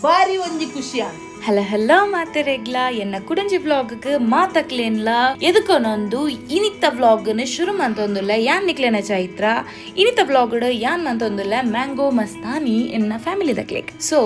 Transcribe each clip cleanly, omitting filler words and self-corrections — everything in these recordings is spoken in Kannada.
ಬಾರಿ ಒಂಜಿ ಖುಷಿ ಅಂತ. ಹಲೋ ಮಾತೆರೆಗ್ಲ ಎನ್ನ ಕುಡಂಜಿ ವ್ಲಾಗ್ಗೆ ಮಾತಕ್ಲೇನ್ಲ ಎದಕ್ಕೊಂದು ಇನಿತ ವ್ಲಾಗ್ನ ಶುರು ಮಂತೊಂದುಲ್ಲ ಯಾನ್ ನಿಕ್ಲೆನ ಚೈತ್ರ ಇನಿತ ವ್ಲಾಗ್ ಯಾನ್ ಮಂತೊಂದುಲ್ಲ ಮ್ಯಾಂಗೋ ಮಸ್ತಾನಿ ಎನ್ನ ಫ್ಯಾಮಿಲಿ ದಕ್ಲೆಕ್. ಸೊ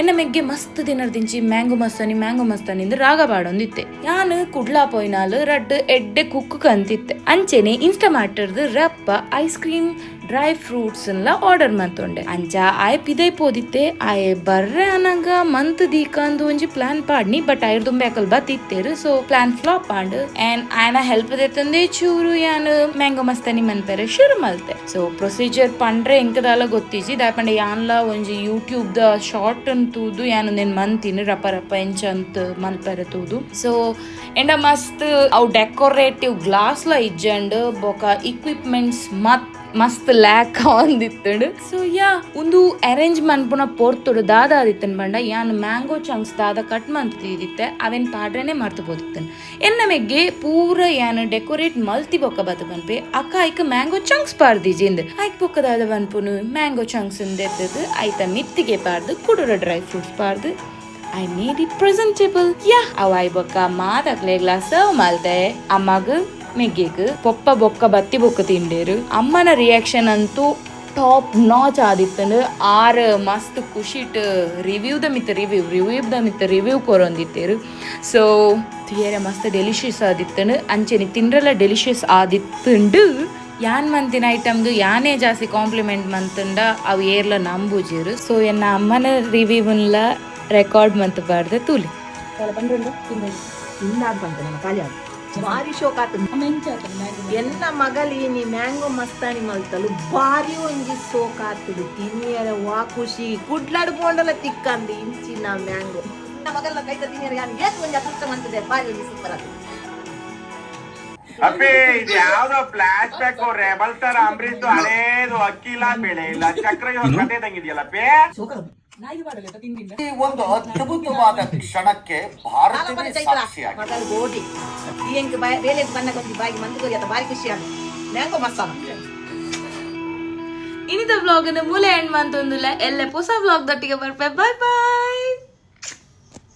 ಎನ್ನ ಮೆಗ್ಗೆ ಮಸ್ತ್ ದಿನರ್ದಿಂಚಿ ಮ್ಯಾಂಗೋ ಮಸ್ತಾನಿ ರಾಗ ಪಾಡೊಂದಿತ್ತೆ. ಯಾನ್ ಕುಡ್ಲಾ ಪೋಯ್ನಾಲ್ ರಡ್ ಎಡ್ಡೆ ಕುಕ್ಕು ಕಂತಿತ್ತೆ. ಅಂಚೆನೆ ಇನ್ಸ್ಟಾಮಾರ್ಟರ್ದು ರಪ್ಪ ice cream dry fruits order ಮಂತೊಂಡೆ. ಅಂಚ ಆಯ್ ಪಿದೈ ಪೋದಿತ್ತೆ ಆಯ್ ಬರ್ರೆ ಅನಂಗ ಮಂತ್ ದೀಕಂದು ಒಂಜಿ ಪ್ಲಾನ್ ಪಾಡ್ನಿ. ಬಟ್ ಐರ್ ದುಂಬೆಕಲ್ ಬತ್ತಿತ್ತೇರು. ಸೊ ಪ್ಲಾನ್ ಫ್ಲಾಪ್ ಆಂಡ್ ಅಂಡ್ ಆಯ್ನ ಹೆಲ್ಪ್ ದೇತಂದೆ ಚೂರು ಯಾನ್ ಮ್ಯಾಂಗೋ ಮಸ್ತಾನಿ ಮನ್ಪೆರೆ ಶುರು ಮಲ್ತೆ. ಸೊ ಪ್ರೊಸೀಜರ್ ಪಂಡ್ರೆ ಎಂಕದಾಲ ಗೊತ್ತಿಜಿ ದಾಯಪಂಡೆ ಯಾನ್ಲ ಒಂಜಿ ಯೂಟ್ಯೂಬ್ ದ ಶಾರ್ಟ್ ತೂದು ಯಾನ್ ನೆನ್ ಮಂತಿನಿ ರಪ್ಪ ಎಂಚಂತ ಮಲ್ಪೆರೆ ತೂದು. ಸೊ ಎಂಡ ಮಸ್ತ್ ಅವು ಡೆಕೋರೇಟಿವ್ ಗ್ಲಾಸ್ ಲ ಇಜ್ಜಂಡ್ ಬೊಕ ಇಕ್ವಿಪ್ಮೆಂಟ್ಸ್ ಮಸ್ತ್ ಲ್ಯಾಕ್ ಆಂದಿತ್ತುಂಡು. ಸೊ ಯಾ ಒಂದು ಅರೇಂಜ್ ಮನ್ಪುನ ಪೋರ್ತುಡು ದಾದ ಆದಿತ್ತನ್ ಬಂಡ ಯಾನ್ ಮ್ಯಾಂಗೋ ಚಂಕ್ಸ್ ದಾದ ಕಟ್ ಮಂತಿದ್ದಿತ್ತೆ ಅವೆನ್ ಪಾಡ್ರೆನೆ ಮರ್ತು ಬೋದಿತ್ತನ್. ಎನ್ನ ಮೆಗ್ಗೆ ಪೂರ ಯಾನ್ ಡೆಕೋರೇಟ್ ಮಲ್ತಿ ಬೊಕ್ಕ ಬತ್ತ ಬನ್ಪೆ ಅಕ್ಕ ಐಕ್ ಮ್ಯಾಂಗೋ ಚಂಕ್ಸ್ ಪಾರ್ದಿಜಿಂದ್ ಐಕ್ ಬೊಕ್ಕದಾದ ಬನ್ಪುನು ಮ್ಯಾಂಗೋ ಚಂಕ್ಸ್ ಎತ್ತದು ಐತ ಮಿತ್ತಿಗೆ ಪಾರ್ದು ಕುಡುರ ಡ್ರೈ ಫ್ರೂಟ್ಸ್ ಪಾರ್ದು I made it presentable. Yeah, awai bokka maadakle glass serve malte. Ammagu ಮೆಗ್ಗೆಗ್ ಪೊಪ್ಪ ಬೊಕ್ಕ ಬತ್ತಿ ಬೊಕ್ಕ ತಿಂಡೇರು. ಅಮ್ಮನ ರಿಯಾಕ್ಷನ್ ಅಂತೂ ಟಾಪ್ ನಾಚ್ ಆದಿತ್ತಂಡು. ಆರ್ ಮಸ್ತ್ ಖುಷಿಟ್ ರಿವ್ಯೂ ಕೊರೊಂದಿತ್ತೇರು. ಸೊ ತಿಯರೆ ಮಸ್ತ್ ಡೆಲಿಷಿಯಸ್ ಆದಿತ್ತಂಡು. ಅಂಚೆನಿ ತಿಂಡ್ರೆಲ್ಲ ಡೆಲಿಷಿಯಸ್ ಆದಿತ್ತುಂಡು. ಯಾನ್ ಮಂತಿನ ಐಟಮ್ದು ಯಾನೇ ಜಾಸ್ತಿ ಕಾಂಪ್ಲಿಮೆಂಟ್ ಮಂತುಂಡ ಅವು ಏರ್ಲ ನಂಬುಜಿರು. ಸೊ ಎನ್ನ ಅಮ್ಮನ ರಿವ್ಯೂವನ್ಲ ರೆಕಾರ್ಡ್ ಮಂತ್ ಬಾರ್ದೆ ತೂಲಿ ಭಾರಿ ಶೋಕ್ ಆತದ. ಎನ್ನ ಮಗಲೀನಿ ಮ್ಯಾಂಗೋ ಮಸ್ತಾನಿ ಮಲ್ತಲು ಭಾರಿ ಒಂಜಿ ಸೋಕ್ ಆತದು. ತಿನ್ನಿಯರ ವಾ ಖುಷಿ ಕುಡ್ಲಾಡ್ ಬೋಂಡಲ ತಿಕ್ಕಂದು ಇಂಚಿನ ಮ್ಯಾಂಗೋ ಮಗಲ ಕೈತ ತಿನ್ನಿಯರ ಏನ್ ಒಂಜಿ ಅದೃಷ್ಟ ಮಂತದೆ ಭಾರಿ ಒಂಜಿ ಸೂಪರ್ ಆತದ. ಅಪ್ಪಿ ಇದು ಯಾವ್ದೋ ಫ್ಲಾಶ್ ಬ್ಯಾಕ್ ರೆಬಲ್ ತರ ಅಂಬರೀಶ್ ಹಳೇದು ಅಕ್ಕಿಲ್ಲ ಬೆಳೆ ಇಲ್ಲ ಚಕ್ರ ಕತೆ ತಂಗಿದ್ಯಲ್ಲಪ್ಪಿ. ಒಂದು ಅದ್ಭುತವಾದ ಕ್ಷಣಕ್ಕೆ ಭಾರತವೇ ಸಾಕ್ಷಿಯಾಗಿದೆ. ಮಗಲ್ ಗೋಟಿ ಈ ಹೆಂಗ್ ಬೇಲೆ ಬಣ್ಣ ಕೊಟ್ಟಿ ಬಾಯಿ ಮಂದು ಕೊರಿ ಅತ ಭಾರಿ ಖುಷಿ ಆಗ ಮ್ಯಾಂಗೋ ಮಸಾಲ. ಇನ್ನಿದ ವ್ಲಾಗ್ ಮೂಲೆ ಎಂಡ್ ಮಂತೊಂದುಲ್ಲ ಎಲ್ಲ ಹೊಸ ವ್ಲಾಗ್ ದೊಟ್ಟಿಗೆ ಬರ್ಪೆ. ಬಾಯ್ ಬಾಯ್.